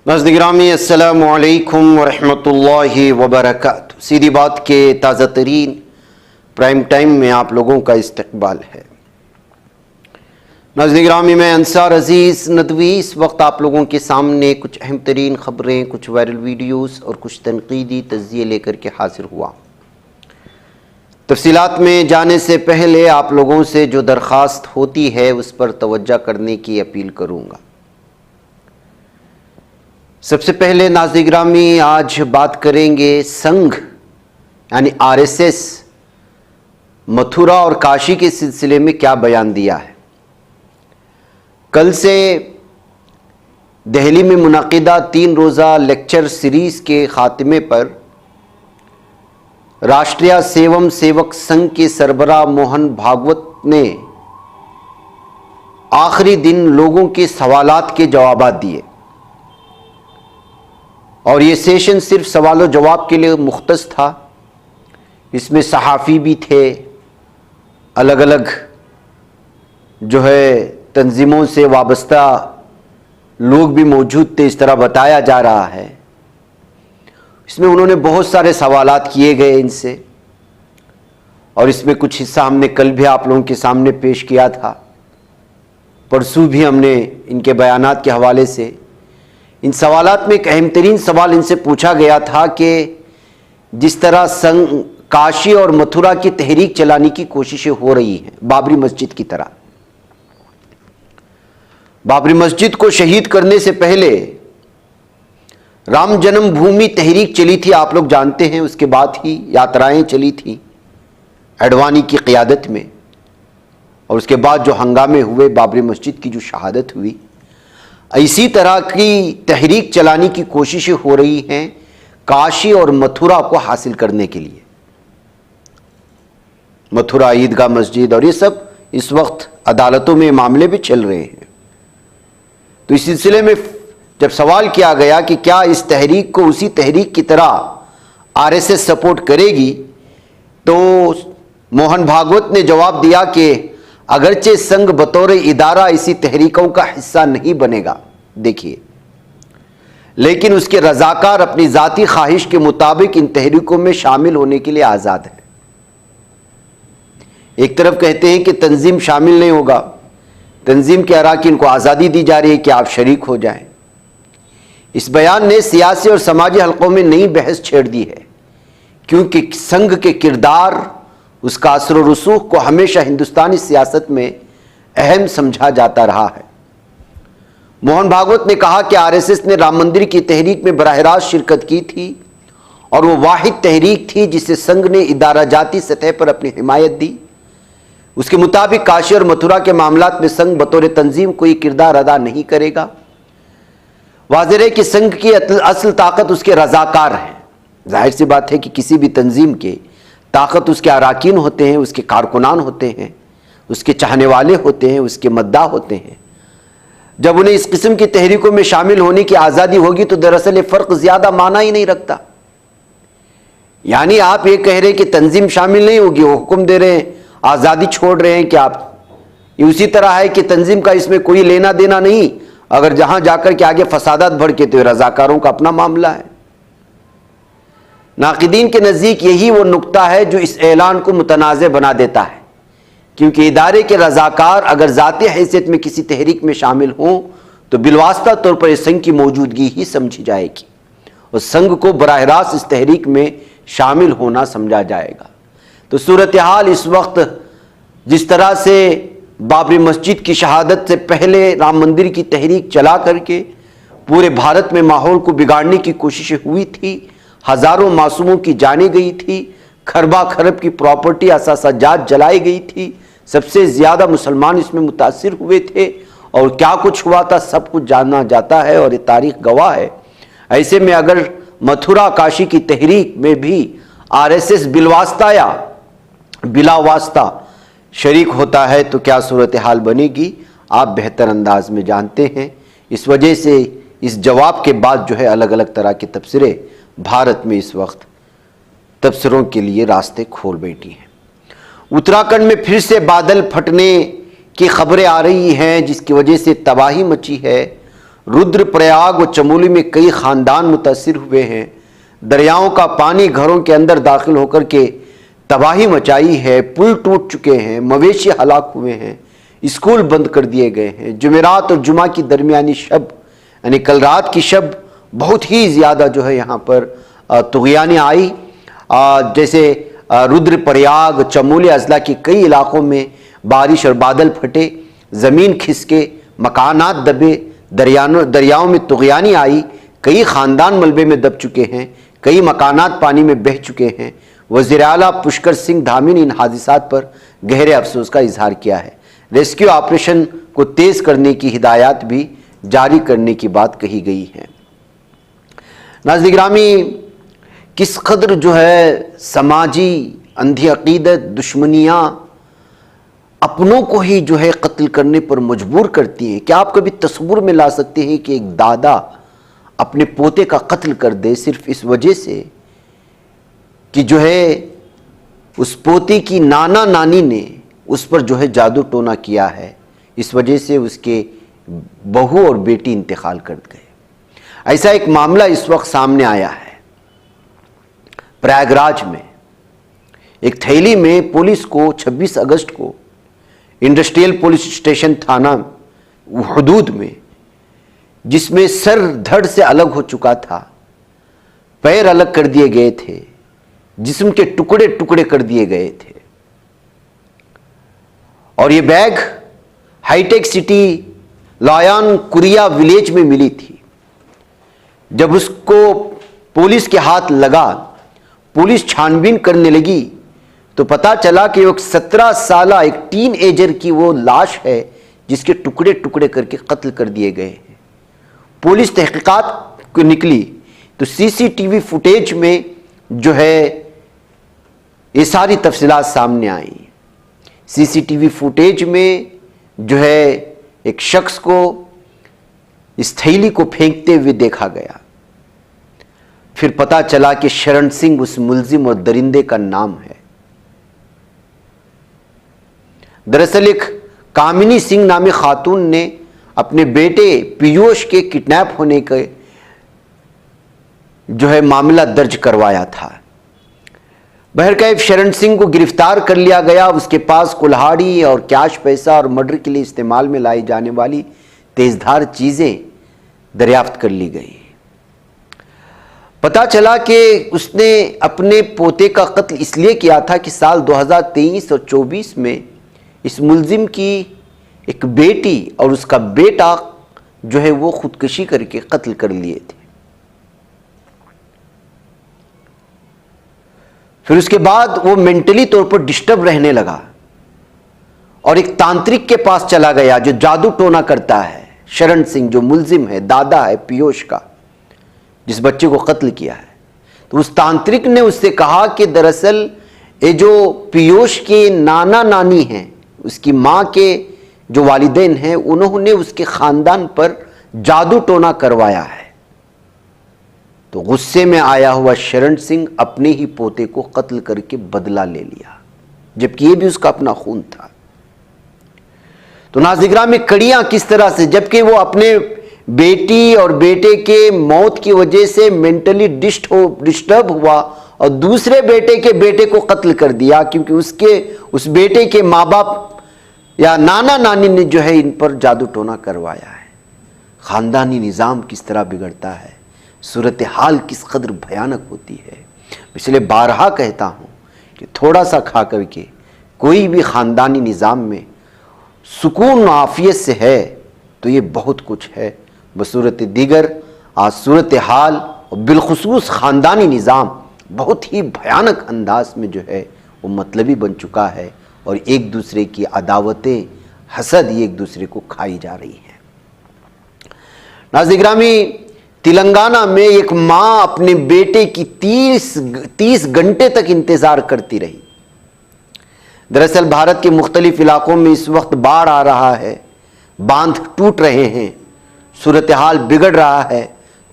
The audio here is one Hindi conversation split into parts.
नाज़रीन गिरामी अस्सलामु अलैकुम वरहमतुल्लाहि वबरकातुहू। सीधी बात के ताज़ा तरीन प्राइम टाइम में आप लोगों का इस्तकबाल है। नाज़रीन गिरामी, मैं अंसार अज़ीज़ नदवी इस वक्त आप लोगों के सामने कुछ अहम तरीन ख़बरें, कुछ वायरल वीडियोस और कुछ तनकीदी तज़्ज़िये लेकर के हाजिर हुआ। तफसीलात में जाने से पहले आप लोगों से जो दरख्वास्त होती है उस पर तवज्जो करने की अपील करूँगा। सबसे पहले नाज़रीन गिरामी, आज बात करेंगे संघ यानी आरएसएस मथुरा और काशी के सिलसिले में क्या बयान दिया है। कल से दिल्ली में मुनक़िदा 3 रोज़ा लेक्चर सीरीज़ के ख़ात्मे पर राष्ट्रीय सेवम सेवक संघ के सरबराह मोहन भागवत ने आखिरी दिन लोगों के सवालात के जवाब दिए और ये सेशन सिर्फ सवालों जवाब के लिए मुख्तस था। इसमें सहाफ़ी भी थे, अलग अलग जो है तंजीमों से वाबस्ता लोग भी मौजूद थे, इस तरह बताया जा रहा है। इसमें उन्होंने बहुत सारे सवालात किए गए इनसे और इसमें कुछ हिस्सा हमने कल भी आप लोगों के सामने पेश किया था, परसों भी हमने इनके बयानात के हवाले से। इन सवालात में एक अहम तरीन सवाल इनसे पूछा गया था कि जिस तरह संघ काशी और मथुरा की तहरीक चलाने की कोशिशें हो रही हैं, बाबरी मस्जिद की तरह, बाबरी मस्जिद को शहीद करने से पहले राम जन्मभूमि तहरीक चली थी, आप लोग जानते हैं। उसके बाद ही यात्राएं चली थी अडवाणी की क़ियादत में, और उसके बाद जो हंगामे हुए, बाबरी मस्जिद की जो शहादत हुई, इसी तरह की तहरीक चलाने की कोशिशें हो रही हैं काशी और मथुरा को हासिल करने के लिए। मथुरा ईदगाह मस्जिद और ये सब इस वक्त अदालतों में मामले भी चल रहे हैं। तो इस सिलसिले में जब सवाल किया गया कि क्या इस तहरीक को उसी तहरीक की तरह आरएसएस सपोर्ट करेगी, तो मोहन भागवत ने जवाब दिया कि अगरचे संघ बतौर इदारा इसी तहरीकों का हिस्सा नहीं बनेगा, देखिए, लेकिन उसके रजाकार अपनी ज़ाती ख्वाहिश के मुताबिक इन तहरीकों में शामिल होने के लिए आज़ाद है। एक तरफ कहते हैं कि तंजीम शामिल नहीं होगा, तंजीम के अराकीन को आज़ादी दी जा रही है कि आप शरीक हो जाएं। इस बयान ने सियासी और समाजी हलकों में नई बहस छेड़ दी है, क्योंकि संघ के किरदार, उसका असर और रसूख को हमेशा हिंदुस्तानी सियासत में अहम समझा जाता रहा है। मोहन भागवत ने कहा कि आरएसएस ने राम मंदिर की तहरीक में बराह रास्त शिरकत की थी और वो वाहिद तहरीक थी जिसे संघ ने इदारा जाती सतह पर अपनी हिमायत दी। उसके मुताबिक काशी और मथुरा के मामलात में संघ बतौर तंजीम कोई किरदार अदा नहीं करेगा। वाज़ेह है कि संघ की असल ताकत उसके रजाकार हैं। जाहिर सी बात है कि किसी भी तंजीम के ताकत उसके अराकीन होते हैं, उसके कारकुनान होते हैं, उसके चाहने वाले होते हैं, उसके मद्दा होते हैं। जब उन्हें इस किस्म की तहरीकों में शामिल होने की आज़ादी होगी तो दरअसल ये फ़र्क ज़्यादा माना ही नहीं रखता। यानी आप ये कह रहे हैं कि तंजीम शामिल नहीं होगी, वो हुक्म दे रहे हैं, आज़ादी छोड़ रहे हैं कि आप, ये उसी तरह है कि तंजीम का इसमें कोई लेना देना नहीं। अगर जहाँ जाकर के आगे फसादात भड़के तो रज़ाकारों का अपना मामला है। नाक़िदीन के नज़दीक यही वो नुक्ता है जो इस ऐलान को मुतनाज़ बना देता है, क्योंकि इदारे के रज़ाकार अगर ज़ाती हैसियत में किसी तहरीक में शामिल हों तो बिलवास्ता तौर पर इस संघ की मौजूदगी ही समझी जाएगी और संघ को बराह रास्त इस तहरीक में शामिल होना समझा जाएगा। तो सूरत हाल इस वक्त जिस तरह से बाबरी मस्जिद की शहादत से पहले राम मंदिर की तहरीक चला करके पूरे भारत में माहौल को बिगाड़ने की कोशिशें हुई थी, हज़ारों मासूमों की जाने गई थी, खरबा खरब की प्रॉपर्टी असासाजात जलाई गई थी, सबसे ज़्यादा मुसलमान इसमें मुतासिर हुए थे और क्या कुछ हुआ था सब कुछ जाना जाता है और ये तारीख़ गवाह है। ऐसे में अगर मथुरा काशी की तहरीक में भी आरएसएस बिलवास्ता या बिला वास्ता शरीक होता है तो क्या सूरत हाल बनेगी, आप बेहतर अंदाज में जानते हैं। इस वजह से इस जवाब के बाद जो है अलग अलग तरह के तबसरे भारत में इस वक्त तबसरों के लिए रास्ते खोल बैठी हैं। उत्तराखंड में फिर से बादल फटने की खबरें आ रही हैं जिसकी वजह से तबाही मची है। रुद्रप्रयाग और चमोली में कई खानदान मुतासिर हुए हैं। दरियाओं का पानी घरों के अंदर दाखिल होकर के तबाही मचाई है। पुल टूट चुके हैं, मवेशी हलाक हुए हैं, स्कूल बंद कर दिए गए हैं। जुमेरात और जुमा की दरमियानी शब यानी कल रात की शब बहुत ही ज़्यादा जो है यहाँ पर तुग़यानी आई। जैसे रुद्रप्रयाग, चमोली अजला के कई इलाकों में बारिश और बादल फटे, ज़मीन खिसके, मकानात दबे, दरियाओं में तुग़यानी आई। कई ख़ानदान मलबे में दब चुके हैं, कई मकानात पानी में बह चुके हैं। वज़ीर आला पुष्कर सिंह धामी ने इन हादिसात पर गहरे अफसोस का इजहार किया है। रेस्क्यू ऑपरेशन को तेज़ करने की हिदायत भी जारी करने की बात कही गई है। नाज़रीन गिरामी, किस कदर जो है समाजी अंधी अकीदत, दुश्मनियाँ अपनों को ही जो है कत्ल करने पर मजबूर करती हैं। क्या आप कभी तस्वुर में ला सकते हैं कि एक दादा अपने पोते का कत्ल कर दे सिर्फ इस वजह से कि जो है उस पोते की नाना नानी ने उस पर जो है जादू टोना किया है, इस वजह से उसके बहू और बेटी इंतकाल कर गए। ऐसा एक मामला इस वक्त सामने आया है। प्रयागराज में एक थैली में पुलिस को 26 अगस्त को इंडस्ट्रियल पुलिस स्टेशन थाना हुदूद में, जिसमें सर धड़ से अलग हो चुका था, पैर अलग कर दिए गए थे, जिस्म के टुकड़े टुकड़े कर दिए गए थे, और ये बैग हाईटेक सिटी लायन कुरिया विलेज में मिली थी। जब उसको पुलिस के हाथ लगा, पुलिस छानबीन करने लगी तो पता चला कि एक 17 साल एक टीन एजर की वो लाश है जिसके टुकड़े टुकड़े करके कत्ल कर दिए गए हैं। पुलिस तहकीकात को निकली तो सीसीटीवी फुटेज में जो है ये सारी तफसीलात सामने आई। सीसीटीवी फुटेज में जो है एक शख्स को इस थैली को फेंकते हुए देखा गया। फिर पता चला कि शरण सिंह उस मुलजिम और दरिंदे का नाम है। दरअसल एक कामिनी सिंह नामी खातून ने अपने बेटे पीयूष के किडनैप होने के जो है मामला दर्ज करवाया था। बहरकैफ शरण सिंह को गिरफ्तार कर लिया गया। उसके पास कुल्हाड़ी और कैश पैसा और मर्डर के लिए इस्तेमाल में लाई जाने वाली तेजधार चीजें दरियाफ्त कर ली गई। पता चला कि उसने अपने पोते का कत्ल इसलिए किया था कि साल 2023 और 24 में इस मुलजिम की एक बेटी और उसका बेटा जो है वो खुदकुशी करके कत्ल कर लिए थे। फिर उसके बाद वो मेंटली तौर पर डिस्टर्ब रहने लगा और एक तांत्रिक के पास चला गया जो जादू टोना करता है। शरण सिंह जो मुलजिम है, दादा है पीयूष का, जिस बच्चे को कत्ल किया है, तो उस तांत्रिक ने उससे कहा कि दरअसल ये जो पीयूष के नाना नानी हैं, उसकी माँ के जो वालिदैन हैं, उन्होंने उसके खानदान पर जादू टोना करवाया है। तो गुस्से में आया हुआ शरण सिंह अपने ही पोते को कत्ल करके बदला ले लिया, जबकि ये भी उसका अपना खून था। तो नाज़िरा में कड़ियां किस तरह से, जबकि वो अपने बेटी और बेटे के मौत की वजह से मेंटली डिस्टर्ब हुआ और दूसरे बेटे के बेटे को कत्ल कर दिया, क्योंकि उसके उस बेटे के माँ बाप या नाना नानी ने जो है इन पर जादू टोना करवाया है। ख़ानदानी निज़ाम किस तरह बिगड़ता है, सूरत हाल किस कदर भयानक होती है। इसलिए बारहा कहता हूँ कि थोड़ा सा खा करके कोई भी ख़ानदानी निज़ाम में सुकून आफियत से है तो ये बहुत कुछ है। बसूरत दीगर आज सूरत हाल और बिलखुसूस ख़ानदानी निज़ाम बहुत ही भयानक अंदाज में जो है वो मतलबी बन चुका है और एक दूसरे की अदावतें, हसद ये एक दूसरे को खाई जा रही हैं। नाज़रीन गिरामी, तेलंगाना में एक माँ अपने बेटे की 30 घंटे तक इंतज़ार करती रही। दरअसल भारत के मुख्तलिफ इलाकों में इस वक्त बाढ़ आ रहा है, बांध टूट रहे हैं, सूरत हाल बिगड़ रहा है,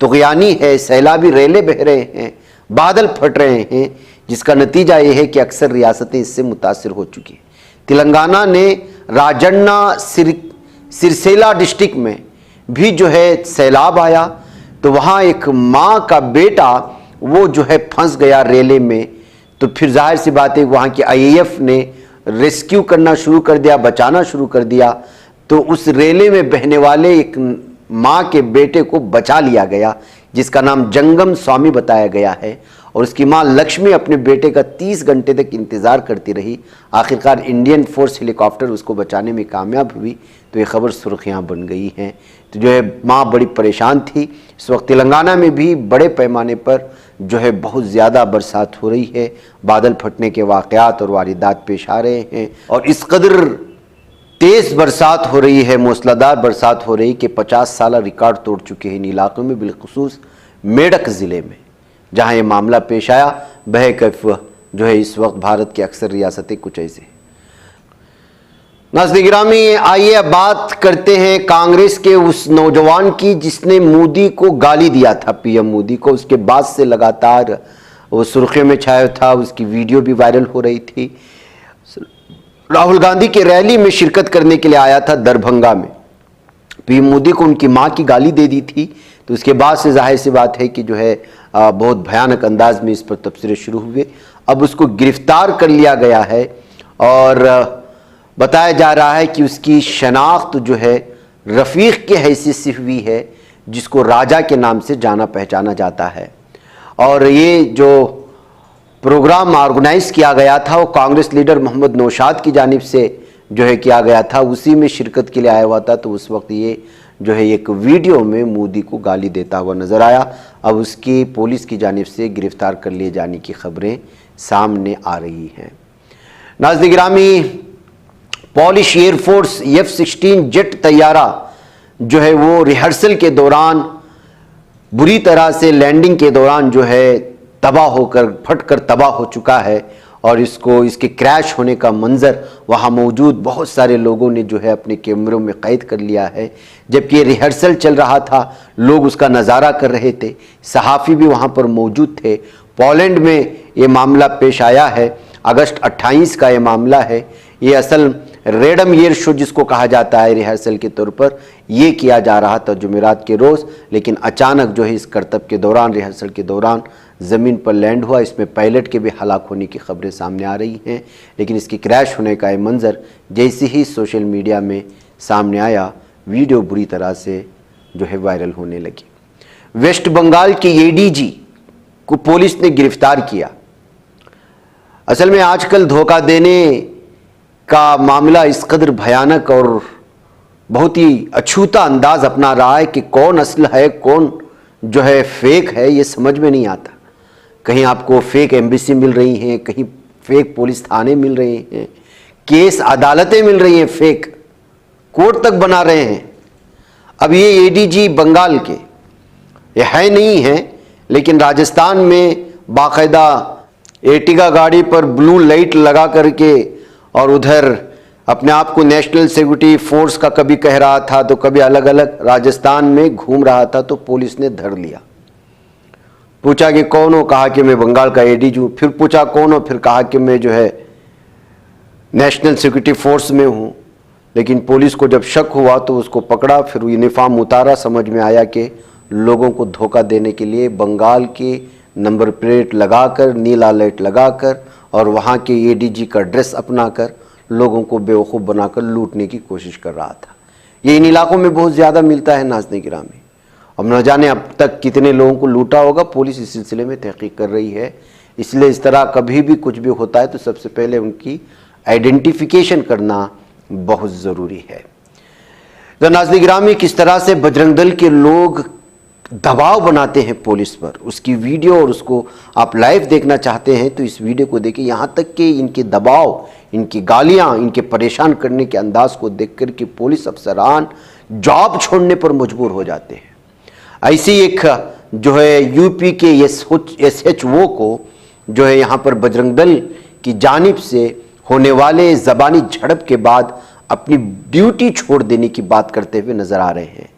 तुग़यानी है, सैलाबी रेले बह रहे हैं, बादल फट रहे हैं, जिसका नतीजा यह है कि अक्सर रियासतें इससे मुतासिर हो चुकी हैं। तेलंगाना ने राजन्ना सिरसेला डिस्ट्रिक्ट में भी जो है सैलाब आया, तो वहाँ एक माँ का बेटा वो जो है फंस गया रेले में। तो फिर जाहिर सी बात है वहाँ की आईएएफ ने रेस्क्यू करना शुरू कर दिया, बचाना शुरू कर दिया। तो उस रेले में बहने वाले एक माँ के बेटे को बचा लिया गया, जिसका नाम जंगम स्वामी बताया गया है। और उसकी माँ लक्ष्मी अपने बेटे का 30 घंटे तक इंतज़ार करती रही। आखिरकार इंडियन फोर्स हेलीकॉप्टर उसको बचाने में कामयाब हुई। तो ये खबर सुर्खियाँ बन गई हैं। तो जो है माँ बड़ी परेशान थी। इस वक्त तेलंगाना में भी बड़े पैमाने पर जो है बहुत ज़्यादा बरसात हो रही है। बादल फटने के वाक़यात और वारदात पेश आ रहे हैं, और इस कदर तेज़ बरसात हो रही है, मूसलाधार बरसात हो रही कि 50 साल रिकॉर्ड तोड़ चुके हैं इन इलाकों में, बिलखुसूस मेडक ज़िले में जहां ये मामला पेश आया। बहकैफ जो है इस वक्त भारत की अक्सर रियासतें कुछ ऐसे हैं। नाज़रीन गिरामी, आइए अब बात करते हैं कांग्रेस के उस नौजवान की जिसने मोदी को गाली दिया था, पीएम मोदी को। उसके बाद से लगातार वो सुर्खियों में छाया था, उसकी वीडियो भी वायरल हो रही थी। राहुल गांधी की रैली में शिरकत करने के लिए आया था दरभंगा में। पीएम मोदी को उनकी मां की गाली दे दी थी। तो उसके बाद से जाहिर सी बात है कि जो है बहुत भयानक अंदाज में इस पर तबसरे शुरू हुए। अब उसको गिरफ्तार कर लिया गया है और बताया जा रहा है कि उसकी शनाख्त जो है रफ़ीक के हैसियत से हुई है, जिसको राजा के नाम से जाना पहचाना जाता है। और ये जो प्रोग्राम ऑर्गेनाइज किया गया था वो कांग्रेस लीडर मोहम्मद नौशाद की जानिब से जो है किया गया था, उसी में शिरकत के लिए आया हुआ था। तो उस वक्त ये जो है एक वीडियो में मोदी को गाली देता हुआ नजर आया। अब उसकी पुलिस की जानिब से गिरफ्तार कर लिए जाने की खबरें सामने आ रही हैं। नाज़रीन गिरामी, पॉलिश एयरफोर्स F-16 जेट तैयारा जो है वो रिहर्सल के दौरान बुरी तरह से लैंडिंग के दौरान जो है तबाह होकर फटकर तबाह हो चुका है। और इसके क्रैश होने का मंजर वहाँ मौजूद बहुत सारे लोगों ने जो है अपने कैमरों में कैद कर लिया है। जबकि ये रिहर्सल चल रहा था, लोग उसका नज़ारा कर रहे थे, सहाफ़ी भी वहाँ पर मौजूद थे। पोलैंड में ये मामला पेश आया है, अगस्त 28 का ये मामला है। ये असल रेडम ईयर शो जिसको कहा जाता है रिहर्सल के तौर पर, ये किया जा रहा था जुमेरात के रोज़। लेकिन अचानक जो है इस करतब के दौरान, रिहर्सल के दौरान ज़मीन पर लैंड हुआ। इसमें पायलट के भी हलाक होने की खबरें सामने आ रही हैं। लेकिन इसकी क्रैश होने का ये मंज़र जैसे ही सोशल मीडिया में सामने आया, वीडियो बुरी तरह से जो है वायरल होने लगी। वेस्ट बंगाल के एडीजी को पुलिस ने गिरफ्तार किया। असल में आजकल धोखा देने का मामला इस कदर भयानक और बहुत ही अछूता अंदाज अपना रहा है कि कौन असल है, कौन जो है फेक है, ये समझ में नहीं आता। कहीं आपको फेक एम्बेसी मिल रही हैं, कहीं फेक पुलिस थाने मिल रहे हैं, केस अदालतें मिल रही हैं, फेक कोर्ट तक बना रहे हैं। अब ये एडीजी बंगाल के ये है नहीं है, लेकिन राजस्थान में बाकायदा एर्टिगा गाड़ी पर ब्लू लाइट लगा करके और उधर अपने आप को नेशनल सिक्योरिटी फोर्स का कभी कह रहा था तो कभी अलग अलग राजस्थान में घूम रहा था। तो पुलिस ने धर लिया। पूछा कि कौन हो, कहा कि मैं बंगाल का एडीजी हूँ। फिर पूछा कौन हो, फिर कहा कि मैं जो है नेशनल सिक्योरिटी फोर्स में हूँ। लेकिन पुलिस को जब शक हुआ तो उसको पकड़ा, फिर यूनिफॉर्म उतारा। समझ में आया कि लोगों को धोखा देने के लिए बंगाल की नंबर प्लेट लगाकर, नीला लाइट लगाकर और वहाँ के एडीजी का ड्रेस अपनाकर लोगों को बेवकूफ़ बनाकर लूटने की कोशिश कर रहा था। ये इन इलाकों में बहुत ज़्यादा मिलता है नाज़रीन गिरामी। अब न जाने अब तक कितने लोगों को लूटा होगा, पुलिस इस सिलसिले में तहकीक कर रही है। इसलिए इस तरह कभी भी कुछ भी होता है तो सबसे पहले उनकी आइडेंटिफिकेशन करना बहुत ज़रूरी है। तो नाज़रीन गिरामी, किस तरह से बजरंग दल के लोग दबाव बनाते हैं पुलिस पर, उसकी वीडियो और उसको आप लाइव देखना चाहते हैं तो इस वीडियो को देखिए। यहाँ तक कि इनके दबाव, इनकी गालियाँ, इनके परेशान करने के अंदाज को देखकर के पुलिस अफसरान जॉब छोड़ने पर मजबूर हो जाते हैं। ऐसी एक जो है यूपी के SHO को जो है यहाँ पर बजरंग दल की जानिब से होने वाले ज़बानी झड़प के बाद अपनी ड्यूटी छोड़ देने की बात करते हुए नजर आ रहे हैं।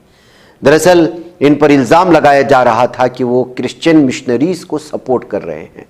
दरअसल इन पर इल्ज़ाम लगाया जा रहा था कि वो क्रिश्चियन मिशनरीज को सपोर्ट कर रहे हैं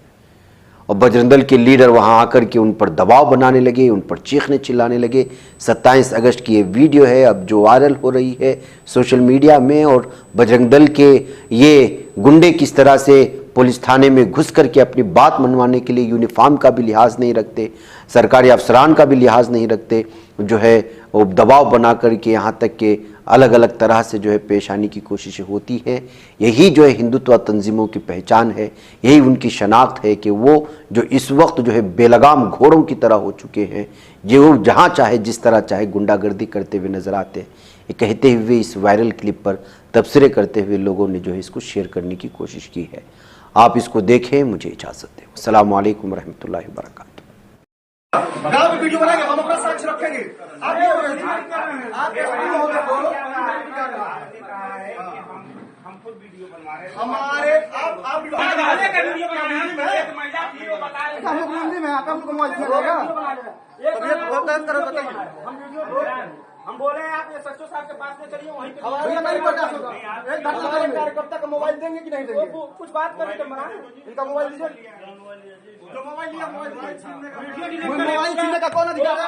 और बजरंग दल के लीडर वहां आकर के उन पर दबाव बनाने लगे, उन पर चीखने चिल्लाने लगे। 27 अगस्त की ये वीडियो है अब जो वायरल हो रही है सोशल मीडिया में, और बजरंग दल के ये गुंडे किस तरह से पुलिस थाने में घुस करके अपनी बात मनवाने के लिए यूनिफॉर्म का भी लिहाज नहीं रखते, सरकारी अफसरान का भी लिहाज नहीं रखते, जो है वो दबाव बना करके यहाँ तक के अलग अलग तरह से जो है पेश आने की कोशिशें होती हैं। यही जो है हिंदुत्व तंजीमों की पहचान है, यही उनकी शनाख्त है कि वो जो इस वक्त जो है बेलगाम घोड़ों की तरह हो चुके हैं, जो जहाँ चाहे जिस तरह चाहे गुंडागर्दी करते हुए नजर आते हैं। ये कहते हुए इस वायरल क्लिप पर तबसरे करते हुए लोगों ने जो है इसको शेयर करने की कोशिश की है। आप इसको देखें, मुझे इजाज़त दें। अस्सलामु अलैकुम रहमतुल्लाहि व बरकातुहू। गाँव में वीडियो बनाएंगे, हम अपना साक्ष्य रखेंगे। आप वीडियो हो हम खुद वीडियो बनवा रहे हैं। हमारे आप वीडियो हिंदी में आपको मोबाइल चलेगा। हम बोले हैं आप ये सच्चो साहब के पास में चलिए, वहीं पे भैया नहीं बर्दाश्त होगा। एक कार्यकर्ता का मोबाइल देंगे कि नहीं देंगे? कुछ बात करें तो मना। इनका मोबाइल दीजिए। जो मोबाइल लिया मोबाइल छीनने का कौन अधिकार है?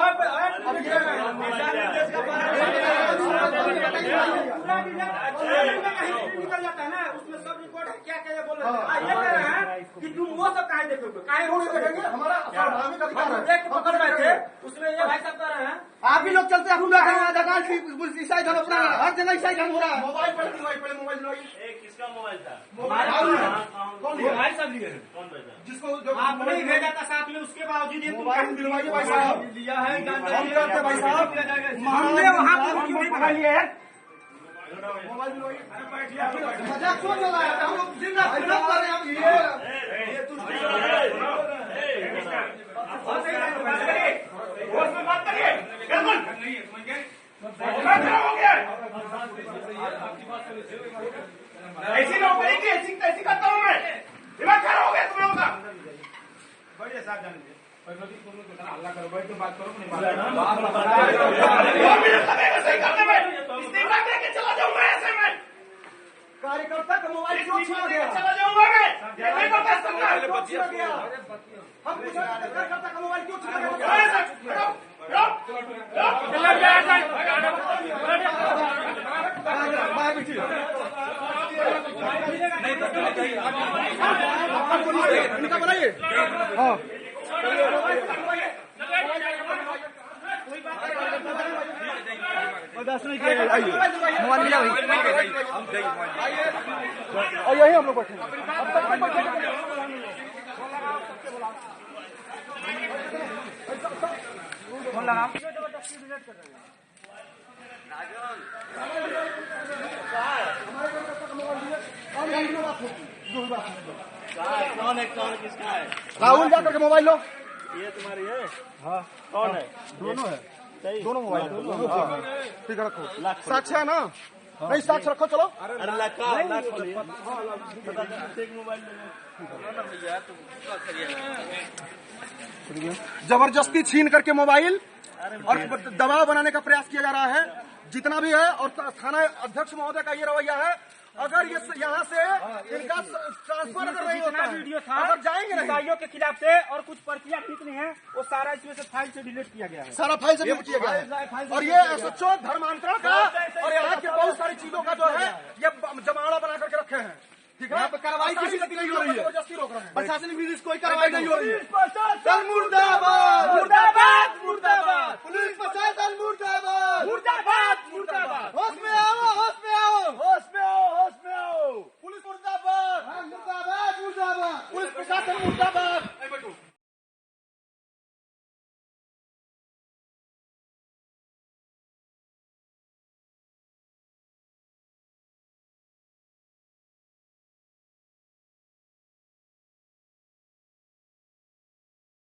निकल जाता है ना, उसमें सब रिकॉर्ड है। क्या क्या बोल रहे हैं? ये कह रहे हैं कि तुम वो सब काहे देखोगे, काहे रोड देखेंगे? हमारा सार्वभौमिक अधिकार है। देख के पकड़ बैठे, उसमें ये भाई सब कह रहे हैं आप भी लोग चलते हैं ईसाई धर्म अपना, हर जगह ईसाई धर्म हो रहा है। मोबाइल पहले मोबाइल किसका मोबाइल था? कौन मोबाइल सब लिए हैं। कौन भेजा? जिसको आपने ही भेजा था साथ में, उसके बावजूद ये मोबाइल दिलवाइए भाई साहब। लिया है। हम करते भाई साहब। हमने वहाँ पर क्यों नहीं पकड़ लिए हैं? मोबाइल दिलवाइए। मजाक क्यों चल रहा है? हम लोग दिन रात विरोध कर रहे हैं। बात करिए। ऐसी लोग ऐसी करता हूँ मैं। दिमाग खराब हो गया तुम लोगों का। बढ़िया साथ जाने अल्लाह करो, बैठ के बात करो। चला जाऊंगा ऐसे में। कार्यकर्ता का मोबाइल क्यों छीना गया? चला जाऊंगा मैं। नहीं बता सकता। क्यों छीना गया? हम पूछ रहे हैं कार्यकर्ता का मोबाइल क्यों छीना गया? इनका बनाइए। हाँ बर्दाश्त नहीं किया। आइए मोबाइल मिला भाई। और यही हम लोग बैठे अब तक फोन लगा। कौन है? कौन किसका है? राहुल जाकर के मोबाइल लो। ये तुम्हारी है? हाँ कौन है? दोनों है, सही? दोनों मोबाइल ठीक है, रखो। साक्ष्य है ना? नहीं साक्ष्य रखो। चलो अरे लखा एक मोबाइल जबरदस्ती छीन करके मोबाइल और दबाव बनाने का प्रयास किया जा रहा है जितना भी है। और थाना अध्यक्ष महोदय का ये रवैया है, अगर ये यहाँ से इनका ट्रांसफर अगर नहीं होता है, वीडियो था अगर जाएंगे नहीं, ईसाइयों के खिलाफ से और कुछ पर्चियां निकली हैं, वो सारा इसमें से फाइल से डिलीट किया गया है। सारा फाइल से डिलीट किया गया है। और ये एसएचओ धर्मांतरण का और यहाँ की बहुत सारी चीजों का जो है ये जमावड़ा बना करके रखे हैं। ठीक है, कार्रवाई किसी की नहीं हो रही है, जबरदस्ती रोक रहे हैं। प्रशासनिक विधि से कोई कार्रवाई नहीं हो रही है। मुर्दाबाद मुर्दाबाद मुर्दाबाद। पुलिस प्रशासन मुर्दाबाद।